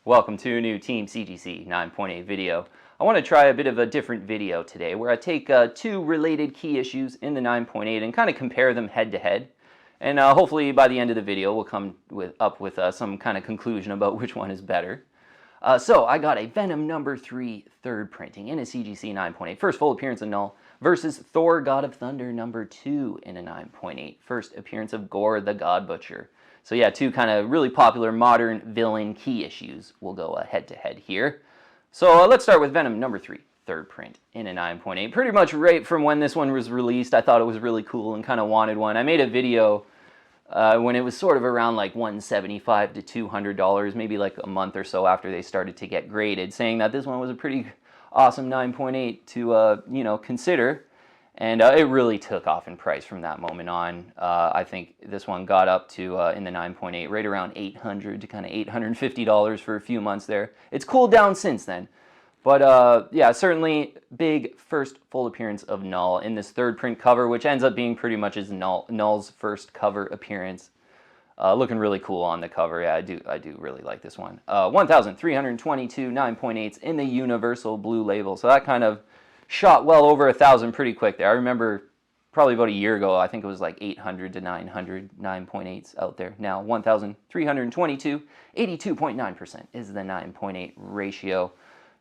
Welcome to a new Team CGC 9.8 video. I want to try a bit of a different video today where I take two related key issues in the 9.8 and kind of compare them head to head. And hopefully by the end of the video we'll come up with some kind of conclusion about which one is better. So I got a Venom number 3 third printing in a CGC 9.8, first full appearance of Knull, versus Thor God of Thunder number 2 in a 9.8, first appearance of Gorr the God Butcher. So yeah, two kind of really popular modern villain key issues. We'll go head to head here. So let's start with Venom number 3, third print in a 9.8. Pretty much right from when this one was released, I thought it was really cool and kind of wanted one. I made a video when it was sort of around like $175 to $200, maybe like a month or so after they started to get graded, saying that this one was a pretty awesome 9.8 to consider. And it really took off in price from that moment on. I think this one got up to, in the 9.8, right around $800 to kind of $850 for a few months there. It's cooled down since then. But yeah, certainly big first full appearance of Knull in this third print cover, which ends up being pretty much Knull's first cover appearance. Looking really cool on the cover. Yeah, I do really like this one. 1,322 9.8s in the universal blue label. So that kind of shot well over 1,000 pretty quick there. I remember probably about a year ago, I think it was like 800 to 900 9.8s out there. Now 1,322, 82.9% is the 9.8 ratio.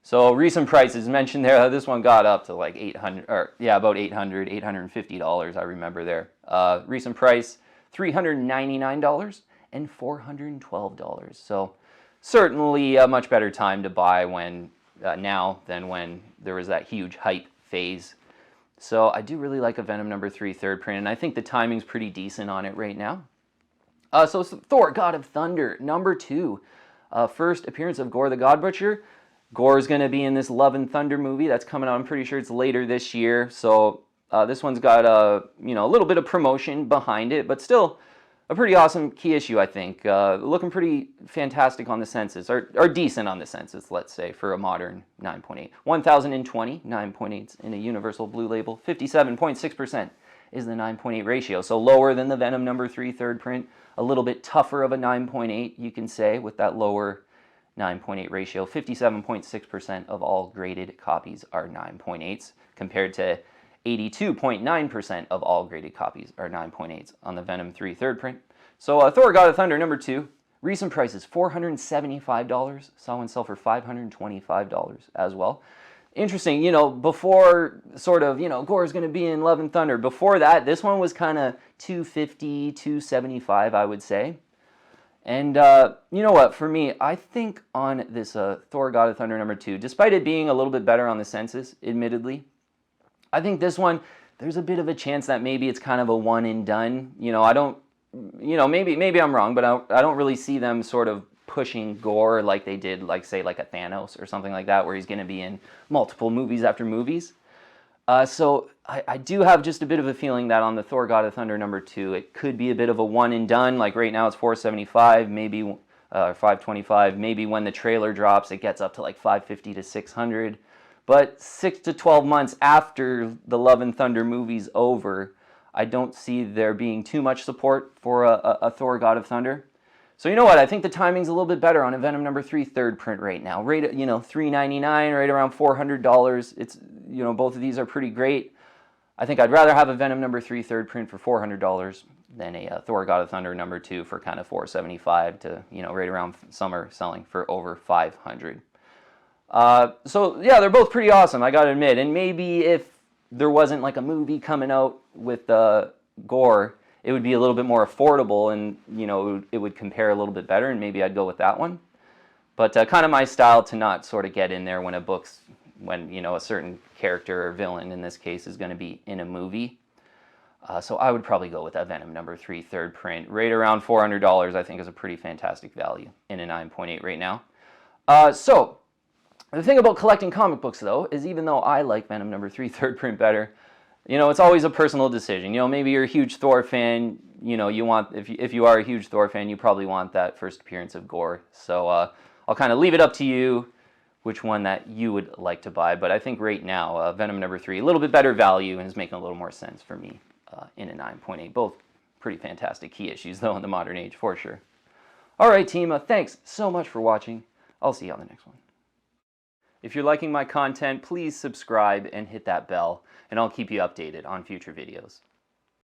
So recent prices mentioned there, this one got up to like 800, or yeah, about $800, $850, I remember there. Recent price, $399 and $412. So certainly a much better time to buy when now than when there was that huge hype phase. So I do really like a Venom number 3 third print, and I think the timing's pretty decent on it right now. So Thor God of Thunder number 2, first appearance of Gorr the God Butcher. Gorr is going to be in this Love and Thunder movie that's coming out. I'm pretty sure it's later this year. So this one's got a little bit of promotion behind it, but still a pretty awesome key issue, I think. Looking pretty fantastic on the census, or decent on the census, let's say, for a modern 9.8. 1,020 9.8s in a universal blue label. 57.6% is the 9.8 ratio. So lower than the Venom number 3 third print. A little bit tougher of a 9.8, you can say, with that lower 9.8 ratio. 57.6% of all graded copies are 9.8s, compared to 82.9% of all graded copies are 9.8s on the Venom 3 third print. So Thor God of Thunder number 2, recent prices $475, saw one sell for $525 as well. Interesting, before sort of, Gorr's going to be in Love and Thunder. Before that, this one was kind of $250, $275, I would say. And you know what, for me, I think on this Thor God of Thunder number 2, despite it being a little bit better on the census, admittedly, I think this one, there's a bit of a chance that maybe it's kind of a one and done. I don't, maybe I'm wrong, but I don't really see them sort of pushing Gorr like they did, like say like a Thanos or something like that, where he's going to be in multiple movies after movies. So I do have just a bit of a feeling that on the Thor God of Thunder number 2, it could be a bit of a one and done. Like right now it's $475, maybe $525. Maybe when the trailer drops, it gets up to like $550 to $600. But 6 to 12 months after the Love and Thunder movie's over, I don't see there being too much support for a Thor God of Thunder. So you know what? I think the timing's a little bit better on a Venom number 3 third print right now. Right at, $399, right around $400. It's, both of these are pretty great. I think I'd rather have a Venom number 3 third print for $400 than a Thor God of Thunder number 2 for kind of $475 to, right around summer selling for over $500. So yeah, they're both pretty awesome, I gotta admit. And maybe if there wasn't like a movie coming out with Gorr, it would be a little bit more affordable, and it would compare a little bit better, and maybe I'd go with that one. But kind of my style to not sort of get in there when a certain character or villain in this case is going to be in a movie. So I would probably go with that Venom number 3 third print. Right around $400 I think is a pretty fantastic value in a 9.8 right now. So the thing about collecting comic books, though, is even though I like Venom number 3 third print better, it's always a personal decision. Maybe you're a huge Thor fan. You want, if you are a huge Thor fan, you probably want that first appearance of Gorr. So I'll kind of leave it up to you which one that you would like to buy. But I think right now, Venom number 3, a little bit better value and is making a little more sense for me in a 9.8. Both pretty fantastic key issues, though, in the modern age, for sure. All right, team, thanks so much for watching. I'll see you on the next one. If you're liking my content, please subscribe and hit that bell, and I'll keep you updated on future videos.